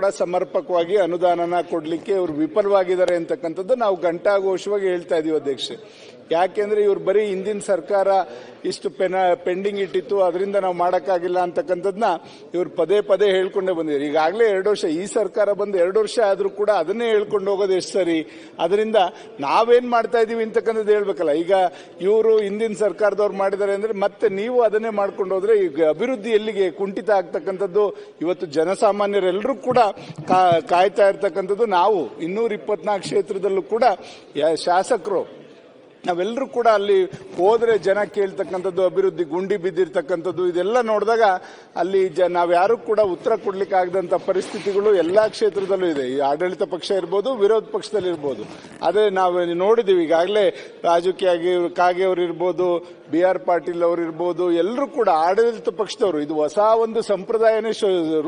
ಕೂಡ ಸಮರ್ಪಕವಾಗಿ ಅನುದಾನನ ಕೊಡಲಿಕ್ಕೆ ಇವರು ವಿಫಲವಾಗಿದ್ದಾರೆ ಅಂತಕ್ಕಂಥದ್ದು ನಾವು ಘಂಟಾಘೋಷವಾಗಿ ಹೇಳ್ತಾ ಇದೀವಿ ಅಧ್ಯಕ್ಷೆ. ಯಾಕೆಂದ್ರೆ ಇವ್ರು ಬರೀ ಹಿಂದಿನ ಸರ್ಕಾರ ಇಷ್ಟು ಪೆಂಡಿಂಗ್ ಇಟ್ಟಿತ್ತು, ಅದರಿಂದ ನಾವು ಮಾಡೋಕ್ಕಾಗಿಲ್ಲ ಅಂತಕ್ಕಂಥದ್ದನ್ನ ಇವ್ರು ಪದೇ ಪದೇ ಹೇಳ್ಕೊಂಡೇ ಬಂದಿದ್ದಾರೆ. ಈಗಾಗಲೇ 2 ವರ್ಷ, ಈ ಸರ್ಕಾರ ಬಂದು 2 ವರ್ಷ ಆದ್ರೂ ಕೂಡ ಅದನ್ನೇ ಹೇಳ್ಕೊಂಡು ಹೋಗೋದು ಎಷ್ಟು ಸರಿ? ಅದರಿಂದ ನಾವೇನ್ ಮಾಡ್ತಾ ಇದೀವಿ ಅಂತಕ್ಕಂಥದ್ದು ಹೇಳ್ಬೇಕಲ್ಲ. ಈಗ ಇವರು ಹಿಂದಿನ ಸರ್ಕಾರದವ್ರು ಮಾಡಿದ್ದಾರೆ ಅಂದ್ರೆ ಮತ್ತೆ ನೀವು ಅದನ್ನೇ ಮಾಡ್ಕೊಂಡು ಹೋದ್ರೆ ಈಗ ಅಭಿವೃದ್ಧಿ ಎಲ್ಲಿಗೆ ಕುಂಠಿತ ಆಗ್ತಕ್ಕಂಥದ್ದು ಇವತ್ತು ಜನಸಾಮಾನ್ಯರೆಲ್ಲರೂ ಕೂಡ ಕಾಯ್ತಾ ಇರ್ತಕ್ಕಂಥದ್ದು. ನಾವು 224 ಕ್ಷೇತ್ರದಲ್ಲೂ ಕೂಡ ಶಾಸಕರು ನಾವೆಲ್ಲರೂ ಕೂಡ ಅಲ್ಲಿ ಹೋದ್ರೆ ಜನ ಕೇಳ್ತಕ್ಕಂಥದ್ದು, ಅಭಿವೃದ್ಧಿ ಗುಂಡಿ ಬಿದ್ದಿರ್ತಕ್ಕಂಥದ್ದು, ಇದೆಲ್ಲ ನೋಡಿದಾಗ ಅಲ್ಲಿ ನಾವ್ಯಾರು ಕೂಡ ಉತ್ತರ ಕೊಡ್ಲಿಕ್ಕೆ ಆಗದಂತ ಪರಿಸ್ಥಿತಿಗಳು ಎಲ್ಲಾ ಕ್ಷೇತ್ರದಲ್ಲೂ ಇದೆ. ಈ ಆಡಳಿತ ಪಕ್ಷ ಇರ್ಬೋದು, ವಿರೋಧ ಪಕ್ಷದಲ್ಲಿ ಇರ್ಬೋದು. ಅದೇ ನಾವು ನೋಡಿದೀವಿ ಈಗಾಗಲೇ ರಾಜು ಕಾಗೆ ಅವರು ಇರ್ಬೋದು, BR ಪಾಟೀಲ್ ಅವರು ಇರ್ಬೋದು, ಎಲ್ಲರೂ ಕೂಡ ಆಡಳಿತ ಪಕ್ಷದವರು. ಇದು ಹೊಸ ಒಂದು ಸಂಪ್ರದಾಯನೇ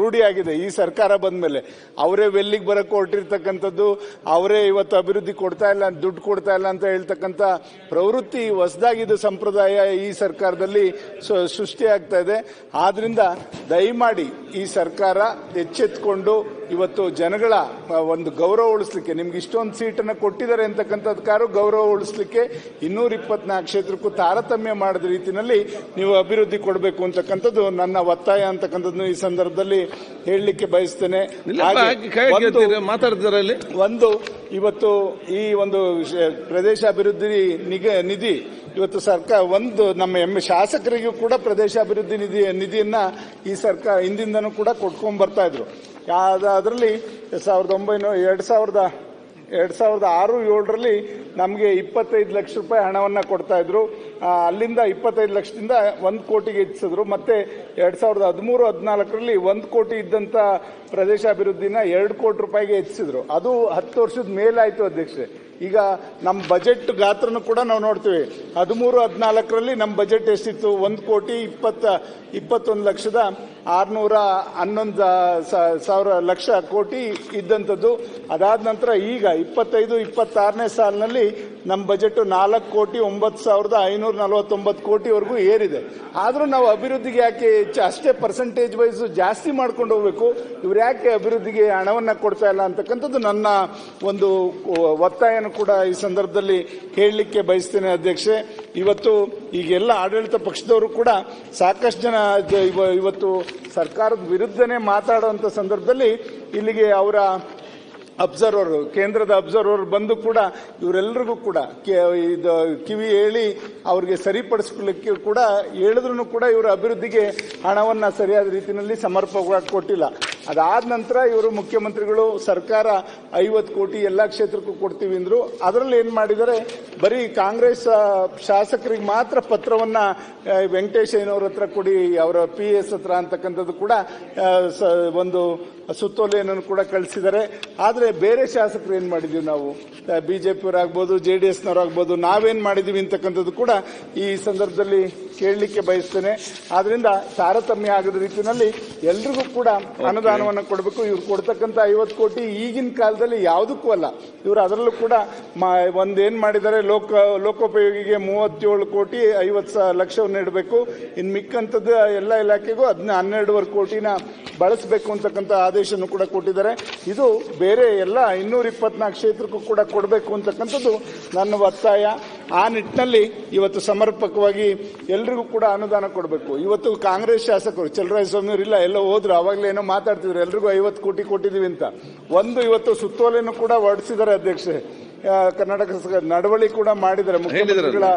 ರೂಢಿಯಾಗಿದೆ ಈ ಸರ್ಕಾರ ಬಂದ ಮೇಲೆ. ಅವರೇ ವೆಲ್ಲಿಗೆ ಬರಕ್ಕೆ ಹೊರಟಿರ್ತಕ್ಕಂಥದ್ದು, ಅವರೇ ಇವತ್ತು ಅಭಿವೃದ್ಧಿ ಕೊಡ್ತಾ ಇಲ್ಲ, ದುಡ್ಡು ಕೊಡ್ತಾ ಇಲ್ಲ ಅಂತ ಹೇಳ್ತಕ್ಕಂಥ ಪ್ರವೃತ್ತಿ ಹೊಸದಾಗಿದ್ದು ಸಂಪ್ರದಾಯ ಈ ಸರ್ಕಾರದಲ್ಲಿ ಸೃಷ್ಟಿಯಾಗ್ತಾ ಇದೆ. ಆದ್ರಿಂದ ದಯಮಾಡಿ ಈ ಸರ್ಕಾರ ಎಚ್ಚೆತ್ತುಕೊಂಡು ಇವತ್ತು ಜನಗಳ ಒಂದು ಗೌರವ ಉಳಿಸ್ಲಿಕ್ಕೆ, ನಿಮ್ಗೆ ಇಷ್ಟೊಂದು ಸೀಟನ್ನು ಕೊಟ್ಟಿದ್ದಾರೆ ಅಂತಕ್ಕಂಥದ್ಕಾರು ಗೌರವ ಉಳಿಸ್ಲಿಕ್ಕೆ 224 ಕ್ಷೇತ್ರಕ್ಕೂ ತಾರತಮ್ಯ ಮಾಡಿದ ರೀತಿಯಲ್ಲಿ ನೀವು ಅಭಿವೃದ್ಧಿ ಕೊಡಬೇಕು ಅಂತಕ್ಕಂಥದ್ದು ನನ್ನ ಒತ್ತಾಯ ಅಂತಕ್ಕಂಥದ್ದು ಈ ಸಂದರ್ಭದಲ್ಲಿ ಹೇಳಲಿಕ್ಕೆ ಬಯಸ್ತೇನೆ. ಒಂದು ಇವತ್ತು ಈ ಒಂದು ಪ್ರದೇಶಾಭಿವೃದ್ಧಿ ನಿಧಿ ಇವತ್ತು ಸರ್ಕಾರ ಒಂದು ನಮ್ಮ ಶಾಸಕರಿಗೂ ಕೂಡ ಪ್ರದೇಶಾಭಿವೃದ್ಧಿ ನಿಧಿಯನ್ನ ಈ ಸರ್ಕಾರ ಹಿಂದಿಂದನೂ ಕೂಡ ಕೊಟ್ಕೊಂಡ್ ಬರ್ತಾ ಇದ್ರು. ಅದರಲ್ಲಿ 2006-07ರಲ್ಲಿ ನಮಗೆ 25 ಲಕ್ಷ ರೂಪಾಯಿ ಹಣವನ್ನ ಕೊಡ್ತಾ ಇದ್ರು. ಅಲ್ಲಿಂದ 25 ಲಕ್ಷದಿಂದ 1 ಕೋಟಿಗೆ ಹೆಚ್ಚಿಸಿದ್ರು. ಮತ್ತೆ 2013-14ರಲ್ಲಿ 1 ಕೋಟಿ ಇದ್ದಂತ ಪ್ರದೇಶಾಭಿವೃದ್ಧಿನ 2 ಕೋಟಿ ರೂಪಾಯಿಗೆ ಹೆಚ್ಚಿಸಿದ್ರು. ಅದು 10 ವರ್ಷದ ಮೇಲಾಯ್ತು ಅಧ್ಯಕ್ಷೆ. ಈಗ ನಮ್ಮ ಬಜೆಟ್ ಗಾತ್ರನು ಕೂಡ ನಾವು ನೋಡ್ತೀವಿ. 13-14ರಲ್ಲಿ ನಮ್ಮ ಬಜೆಟ್ ಎಷ್ಟಿತ್ತು? 1,21,611,000,00,000 ಇದ್ದಂಥದ್ದು. ಅದಾದ ನಂತರ ಈಗ 25-26ನೇ ಸಾಲಿನಲ್ಲಿ ನಮ್ಮ ಬಜೆಟ್ 4,09,549 ಕೋಟಿವರೆಗೂ ಏರಿದೆ. ಆದ್ರೂ ನಾವು ಅಭಿವೃದ್ಧಿಗೆ ಯಾಕೆ ಅಷ್ಟೇ ಪರ್ಸೆಂಟೇಜ್ ವೈಸ್ ಜಾಸ್ತಿ ಮಾಡ್ಕೊಂಡು ಹೋಗ್ಬೇಕು? ಇವ್ರು ಯಾಕೆ ಅಭಿವೃದ್ಧಿಗೆ ಹಣವನ್ನ ಕೊಡ್ತಾ ಇಲ್ಲ ಅಂತಕ್ಕಂಥದ್ದು ನನ್ನ ಒಂದು ಒತ್ತಾಯ ಕೂಡ ಈ ಸಂದರ್ಭದಲ್ಲಿ ಹೇಳಲಿಕ್ಕೆ ಬಯಸ್ತೇನೆ ಅಧ್ಯಕ್ಷೆ. ಇವತ್ತು ಈಗೆಲ್ಲ ಆಡಳಿತ ಪಕ್ಷದವರು ಕೂಡ ಸಾಕಷ್ಟು ಜನ ಇವತ್ತು ಸರ್ಕಾರದ ವಿರುದ್ಧನೇ ಮಾತಾಡುವಂತ ಸಂದರ್ಭದಲ್ಲಿ ಇಲ್ಲಿಗೆ ಅವರ ಅಬ್ಸರ್ವರ್, ಕೇಂದ್ರದ ಅಬ್ಸರ್ವರ್ ಬಂದು ಕೂಡ ಇವರೆಲ್ಲರಿಗೂ ಕೂಡ ಕಿವಿ ಹೇಳಿ ಅವ್ರಿಗೆ ಸರಿಪಡಿಸ್ಲಿಕ್ಕೆ ಕೂಡ ಹೇಳಿದ್ರು ಕೂಡ ಇವರು ಅಭಿವೃದ್ಧಿಗೆ ಹಣವನ್ನ ಸರಿಯಾದ ರೀತಿಯಲ್ಲಿ ಸಮರ್ಪಕವಾಗಿ ಕೊಟ್ಟಿಲ್ಲ. ಅದಾದ ನಂತರ ಇವರು ಮುಖ್ಯಮಂತ್ರಿಗಳು ಸರ್ಕಾರ 50 ಕೋಟಿ ಎಲ್ಲಾ ಕ್ಷೇತ್ರಕ್ಕೂ ಕೊಡ್ತೀವಿ ಅಂದ್ರು. ಅದರಲ್ಲಿ ಏನ್ ಮಾಡಿದರೆ ಬರೀ ಕಾಂಗ್ರೆಸ್ ಶಾಸಕರಿಗೆ ಮಾತ್ರ ಪತ್ರವನ್ನ ವೆಂಕಟೇಶಯ್ಯನವ್ರ ಹತ್ರ ಕೊಡಿ, ಅವರ PS ಹತ್ರ ಅಂತಕ್ಕಂಥದ್ದು ಕೂಡ ಒಂದು ಸುತ್ತೋಲೆಯನ್ನು ಕೂಡ ಕಳಿಸಿದ್ದಾರೆ. ಆದ್ರೆ ಬೇರೆ ಶಾಸಕರು ಏನ್ ಮಾಡಿದೀವಿ ನಾವು, ಬಿಜೆಪಿಯವರಾಗ್ಬೋದು, JDSನವರಾಗ್ಬೋದು, ನಾವೇನ್ ಮಾಡಿದೀವಿ ಅಂತಕ್ಕಂಥದ್ದು ಕೂಡ ಈ ಸಂದರ್ಭದಲ್ಲಿ ಕೇಳಲಿಕ್ಕೆ ಬಯಸ್ತೇನೆ. ಆದ್ರಿಂದ ತಾರತಮ್ಯ ಆಗದ ರೀತಿಯಲ್ಲಿ ಎಲ್ರಿಗೂ ಕೂಡ ಅನುದಾನವನ್ನು ಕೊಡಬೇಕು. ಇವ್ರು ಕೊಡ್ತಕ್ಕಂಥ 50 ಕೋಟಿ ಈಗಿನ ಕಾಲದಲ್ಲಿ ಯಾವುದಕ್ಕೂ ಅಲ್ಲ. ಇವರು ಅದರಲ್ಲೂ ಕೂಡ ಒಂದೇನ್ ಮಾಡಿದ್ದಾರೆ, ಲೋಕೋಪಯೋಗಿಗೆ 37 ಕೋಟಿ 50 ಲಕ್ಷವನ್ನು ಇಡಬೇಕು. ಇನ್ನು ಮಿಕ್ಕಂಥದ್ದು ಎಲ್ಲ ಇಲಾಖೆಗೂ 12.25 ಕೋಟಿನ ಬಳಸಬೇಕು ಅಂತಕ್ಕಂಥ ಆದೇಶವನ್ನು ಕೂಡ ಕೊಟ್ಟಿದ್ದಾರೆ. ಇದು ಬೇರೆ ಎಲ್ಲ 224 ಕ್ಷೇತ್ರಕ್ಕೂ ಕೂಡ ಕೊಡಬೇಕು ಅಂತಕ್ಕಂಥದ್ದು ನನ್ನ ಒತ್ತಾಯ. ಆ ನಿಟ್ಟಿನಲ್ಲಿ ಇವತ್ತು ಸಮರ್ಪಕವಾಗಿ ಎಲ್ರಿಗೂ ಕೂಡ ಅನುದಾನ ಕೊಡಬೇಕು. ಇವತ್ತು ಕಾಂಗ್ರೆಸ್ ಶಾಸಕರು ಚಲರಾಯಸ್ವಾಮಿ ಅವರಿಲ್ಲ, ಎಲ್ಲ ಹೋದ್ರು, ಅವಾಗಲೇ ಏನೋ ಮಾತಾಡ್ತಿದ್ರು, ಎಲ್ರಿಗೂ 50 ಕೋಟಿ ಕೊಟ್ಟಿದೀವಿ ಅಂತ. ಇವತ್ತು ಸುತ್ತೋಲೆಯನ್ನು ಕೂಡ ಹೊರಡಿಸಿದ್ದಾರೆ ಅಧ್ಯಕ್ಷೆ. ಕರ್ನಾಟಕ ನಡವಳಿ ಕೂಡ ಮಾಡಿದ್ದಾರೆ ಮುಖ್ಯಮಂತ್ರಿಗಳ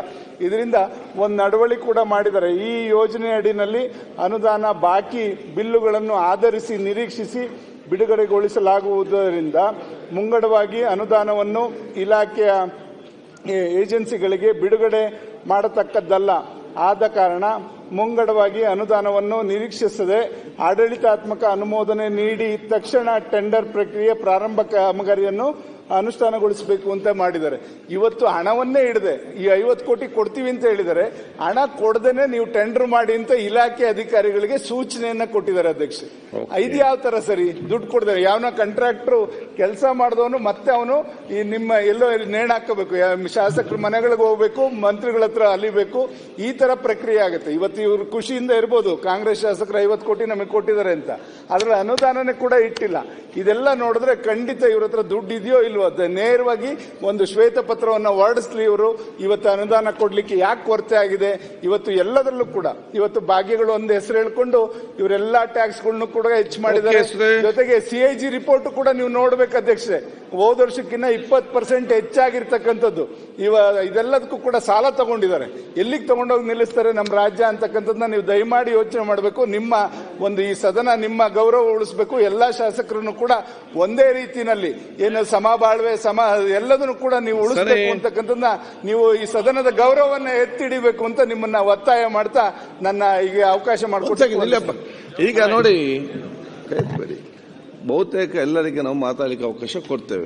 ಇದರಿಂದ ಒಂದು ನಡವಳಿ ಕೂಡ ಮಾಡಿದ್ದಾರೆ. ಈ ಯೋಜನೆ ಅಡಿನಲ್ಲಿ ಅನುದಾನ ಬಾಕಿ ಬಿಲ್ಲುಗಳನ್ನು ಆಧರಿಸಿ ನಿರೀಕ್ಷಿಸಿ ಬಿಡುಗಡೆಗೊಳಿಸಲಾಗುವುದರಿಂದ ಮುಂಗಡವಾಗಿ ಅನುದಾನವನ್ನು ಇಲಾಖೆಯ ಏಜೆನ್ಸಿಗಳಿಗೆ ಬಿಡುಗಡೆ ಮಾಡತಕ್ಕದ್ದಲ್ಲ. ಆದ ಕಾರಣ ಮುಂಗಡವಾಗಿ ಅನುದಾನವನ್ನು ನಿರೀಕ್ಷಿಸದೆ ಆಡಳಿತಾತ್ಮಕ ಅನುಮೋದನೆ ನೀಡಿ ತಕ್ಷಣ ಟೆಂಡರ್ ಪ್ರಕ್ರಿಯೆ ಪ್ರಾರಂಭ ಕಾಮಗಾರಿಯನ್ನು ಅನುಷ್ಠಾನಗೊಳಿಸಬೇಕು ಅಂತ ಮಾಡಿದ್ದಾರೆ. ಇವತ್ತು ಹಣವನ್ನೇ ಹಿಡದೆ ಈ 50 ಕೋಟಿ ಕೊಡ್ತೀವಿ ಅಂತ ಹೇಳಿದರೆ ಹಣ ಕೊಡದೇನೆ ನೀವು ಟೆಂಡರ್ ಮಾಡಿ ಅಂತ ಇಲಾಖೆ ಅಧಿಕಾರಿಗಳಿಗೆ ಸೂಚನೆಯನ್ನ ಕೊಟ್ಟಿದ್ದಾರೆ ಅಧ್ಯಕ್ಷ. ಇದು ಯಾವ ತರ ಸರಿ? ದುಡ್ಡು ಕೊಡ್ತಾರೆ ಯಾವನ ಕಾಂಟ್ರಾಕ್ಟರ್ ಕೆಲಸ ಮಾಡಿದವನು ಮತ್ತೆ ಅವನು ಈ ನಿಮ್ಮ ಎಲ್ಲೋ ನೇಣು ಹಾಕಬೇಕು, ಶಾಸಕರ ಮನೆಗಳಿಗೆ ಹೋಗ್ಬೇಕು, ಮಂತ್ರಿಗಳ ಹತ್ರ ಅಲಿಬೇಕು, ಈ ತರ ಪ್ರಕ್ರಿಯೆ ಆಗುತ್ತೆ. ಇವತ್ತು ಇವರು ಖುಷಿಯಿಂದ ಇರ್ಬೋದು ಕಾಂಗ್ರೆಸ್ ಶಾಸಕರು 50 ಕೋಟಿ ನಮಗೆ ಕೊಟ್ಟಿದ್ದಾರೆ ಅಂತ, ಅದರ ಅನುದಾನನೇ ಕೂಡ ಇಟ್ಟಿಲ್ಲ. ಇದೆಲ್ಲ ನೋಡಿದ್ರೆ ಖಂಡಿತ ಇವ್ರ ಹತ್ರ ದುಡ್ಡು ಇದೆಯೋ ಇಲ್ವೋ ನೇರವಾಗಿ ಒಂದು ಶ್ವೇತ ಪತ್ರವನ್ನು ಹೊರಡಿಸ್ಲಿ. ಇವರು ಇವತ್ತು ಅನುದಾನ ಕೊಡ್ಲಿಕ್ಕೆ ಯಾಕೆ ಕೊರತೆ ಆಗಿದೆ, ಇವತ್ತು ಎಲ್ಲದರಲ್ಲೂ ಕೂಡ ಇವತ್ತು ಭಾಗ್ಯಗಳು ಒಂದು ಹೆಸರು ಹೇಳ್ಕೊಂಡು ಇವರೆಲ್ಲಾ ಟ್ಯಾಕ್ಸ್ಗಳನ್ನು ಕೂಡ ಹೆಚ್ಚು ಮಾಡಿದ್ದಾರೆ. ಜೊತೆಗೆ CIG ರಿಪೋರ್ಟ್ ಕೂಡ ನೀವು ನೋಡ್ಬೇಕು ಅಧ್ಯಕ್ಷರೇ, ಹೋದ ವರ್ಷಕ್ಕಿಂತ 20% ಹೆಚ್ಚಾಗಿರ್ತಕ್ಕಂಥದ್ದು. ಇದೆಲ್ಲದಕ್ಕೂ ಕೂಡ ಸಾಲ ತಗೊಂಡಿದ್ದಾರೆ. ಎಲ್ಲಿಗೆ ತಗೊಂಡೋಗಿ ನಿಲ್ಲಿಸ್ತಾರೆ ನಮ್ಮ ರಾಜ್ಯ ಅಂತಕ್ಕಂಥದ್ದನ್ನ ನೀವು ದಯಮಾಡಿ ಯೋಚನೆ ಮಾಡಬೇಕು. ನಿಮ್ಮ ಒಂದು ಈ ಸದನ ನಿಮ್ಮ ಗೌರವ ಉಳಿಸಬೇಕು. ಎಲ್ಲಾ ಶಾಸಕರನ್ನು ಕೂಡ ಒಂದೇ ರೀತಿಯಲ್ಲಿ ಏನು ಸಮಬಾಳ್ವೆ ಎಲ್ಲದನ್ನು ಕೂಡ ನೀವು ಉಳಿಸಬೇಕು ಅಂತಕ್ಕಂಥದ್ದನ್ನ ನೀವು ಈ ಸದನದ ಗೌರವವನ್ನು ಎತ್ತಿಡಿಬೇಕು ಅಂತ ನಿಮ್ಮನ್ನ ಒತ್ತಾಯ ಮಾಡ್ತಾ ನನ್ನ ಈಗ ಅವಕಾಶ ಮಾಡಿಕೊಡ್ತೀನಿ. ಈಗ ನೋಡಿ ಬಹುತೇಕ ಎಲ್ಲರಿಗೆ ನಾವು ಮಾತಾಡಲಿಕ್ಕೆ ಅವಕಾಶ ಕೊಡ್ತೇವೆ.